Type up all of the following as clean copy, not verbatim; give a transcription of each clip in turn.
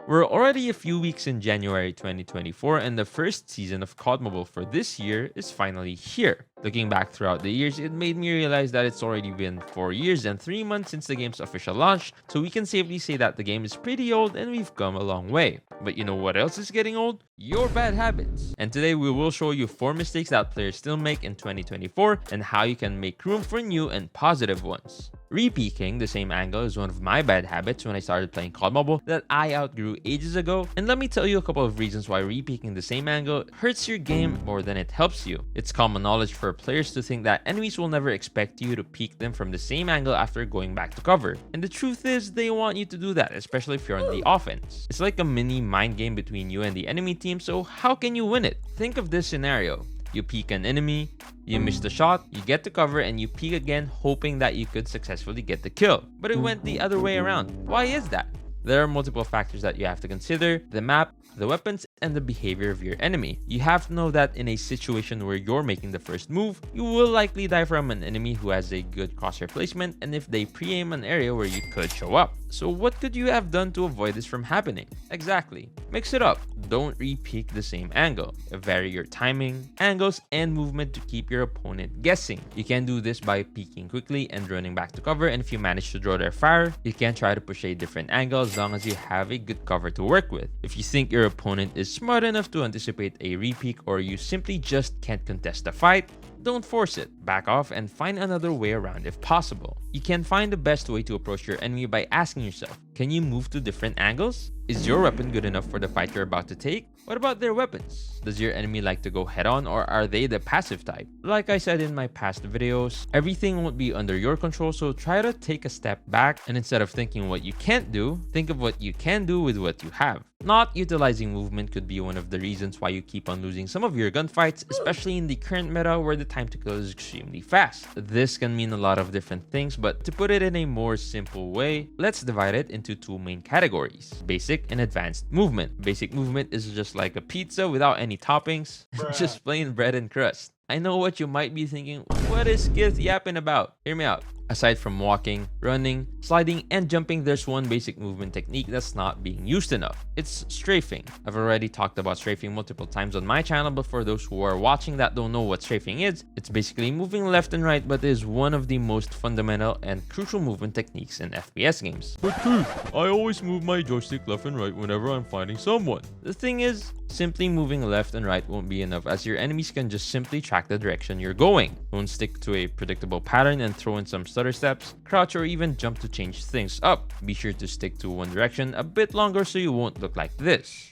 We're already a few weeks in January 2024, and the first season of COD Mobile for this year is finally here. Looking back throughout the years, it made me realize that it's already been 4 years and 3 months since the game's official launch, so we can safely say that the game is pretty old and we've come a long way. But you know what else is getting old? Your bad habits. And today we will show you 4 mistakes that players still make in 2024 and how you can make room for new and positive ones. Re-peeking the same angle is one of my bad habits when I started playing COD Mobile that I outgrew ages ago, and let me tell you a couple of reasons why re-peeking the same angle hurts your game more than it helps you. It's common knowledge for players to think that enemies will never expect you to peek them from the same angle after going back to cover, and the truth is they want you to do that, especially if you're on the offense. It's like a mini mind game between you and the enemy team, so how can you win it? Think of this scenario. You peek an enemy, you miss the shot, you get to cover, and you peek again hoping that you could successfully get the kill. But it went the other way around. Why is that? There are multiple factors that you have to consider: the map, the weapons, and the behavior of your enemy. You have to know that in a situation where you're making the first move, you will likely die from an enemy who has a good crosshair placement, and if they pre-aim an area where you could show up. So what could you have done to avoid this from happening? Exactly. Mix it up. Don't re-peek the same angle. Vary your timing, angles, and movement to keep your opponent guessing. You can do this by peeking quickly and running back to cover, and if you manage to draw their fire, you can try to push a different angle as long as you have a good cover to work with. If you think your opponent is smart enough to anticipate a re-peek, or you simply just can't contest the fight, don't force it. Back off and find another way around if possible. You can find the best way to approach your enemy by asking yourself, can you move to different angles? Is your weapon good enough for the fight you're about to take? What about their weapons? Does your enemy like to go head on, or are they the passive type? Like I said in my past videos, everything won't be under your control, so try to take a step back and instead of thinking what you can't do, think of what you can do with what you have. Not utilizing movement could be one of the reasons why you keep on losing some of your gunfights, especially in the current meta where the time to kill is extremely fast. This can mean a lot of different things, but to put it in a more simple way, let's divide it into 2 main categories: basic and advanced movement. Basic movement is just like a pizza without any toppings, just plain bread and crust. I know what you might be thinking, what is Kith yapping about? Hear me out. Aside from walking, running, sliding, and jumping, there's one basic movement technique that's not being used enough. It's strafing. I've already talked about strafing multiple times on my channel, but for those who are watching that don't know what strafing is, it's basically moving left and right, but is one of the most fundamental and crucial movement techniques in FPS games. But Kith, I always move my joystick left and right whenever I'm fighting someone. The thing is, simply moving left and right won't be enough, as your enemies can just simply track the direction you're going. Don't stick to a predictable pattern and throw in some stutter steps, crouch, or even jump to change things up. Be sure to stick to one direction a bit longer so you won't look like this.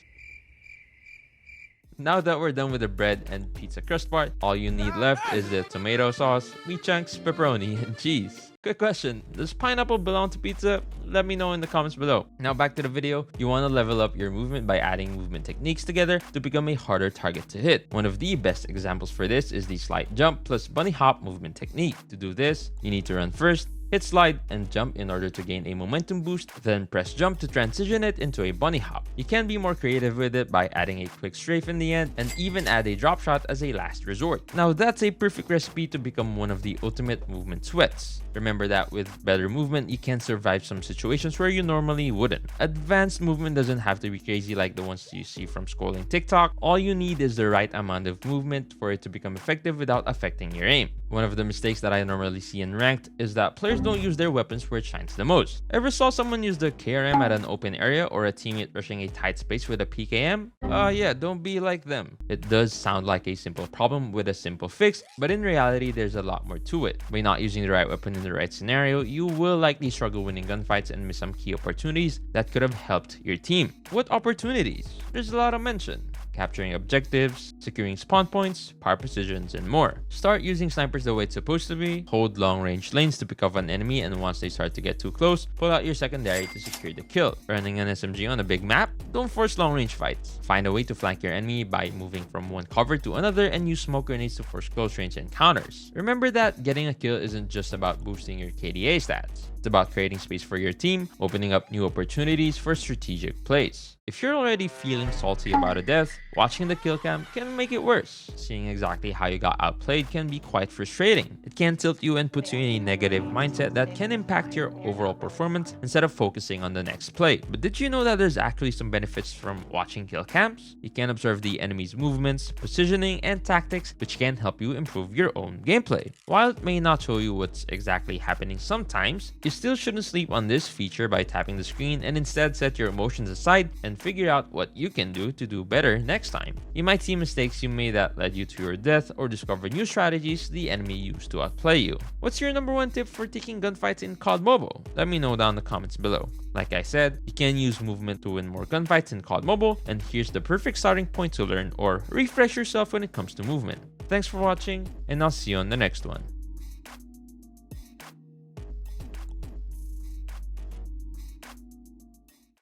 Now that we're done with the bread and pizza crust part, all you need left is the tomato sauce, meat chunks, pepperoni, and cheese. Quick question, does pineapple belong to pizza? Let me know in the comments below. Now back to the video. You want to level up your movement by adding movement techniques together to become a harder target to hit. One of the best examples for this is the slide jump plus bunny hop movement technique. To do this, you need to run first, hit slide and jump in order to gain a momentum boost, then press jump to transition it into a bunny hop. You can be more creative with it by adding a quick strafe in the end and even add a drop shot as a last resort. Now that's a perfect recipe to become one of the ultimate movement sweats. Remember that with better movement, you can survive some situations where you normally wouldn't. Advanced movement doesn't have to be crazy like the ones you see from scrolling TikTok. All you need is the right amount of movement for it to become effective without affecting your aim. One of the mistakes that I normally see in ranked is that players don't use their weapons where it shines the most. Ever saw someone use the KRM at an open area, or a teammate rushing a tight space with a PKM? Yeah, don't be like them. It does sound like a simple problem with a simple fix, but in reality there's a lot more to it. By not using the right weapon in the right scenario, you will likely struggle winning gunfights and miss some key opportunities that could have helped your team. What opportunities? There's a lot to mention. Capturing objectives, securing spawn points, power precisions, and more. Start using snipers the way it's supposed to be. Hold long range lanes to pick off an enemy, and once they start to get too close, pull out your secondary to secure the kill. Running an SMG on a big map? Don't force long range fights. Find a way to flank your enemy by moving from one cover to another, and use smoke grenades to force close range encounters. Remember that getting a kill isn't just about boosting your KDA stats. It's about creating space for your team, opening up new opportunities for strategic plays. If you're already feeling salty about a death, watching the kill cam can make it worse. Seeing exactly how you got outplayed can be quite frustrating. It can tilt you and put you in a negative mindset that can impact your overall performance instead of focusing on the next play. But did you know that there's actually some benefits from watching kill cams? You can observe the enemy's movements, positioning, and tactics, which can help you improve your own gameplay. While it may not show you what's exactly happening sometimes, you still shouldn't sleep on this feature by tapping the screen and instead set your emotions aside and figure out what you can do to do better next time. You might see mistakes you made that led you to your death, or discover new strategies the enemy used to outplay you. What's your number one tip for taking gunfights in COD Mobile? Let me know down in the comments below. Like I said, you can use movement to win more gunfights in COD Mobile, and here's the perfect starting point to learn or refresh yourself when it comes to movement. Thanks for watching, and I'll see you on the next one.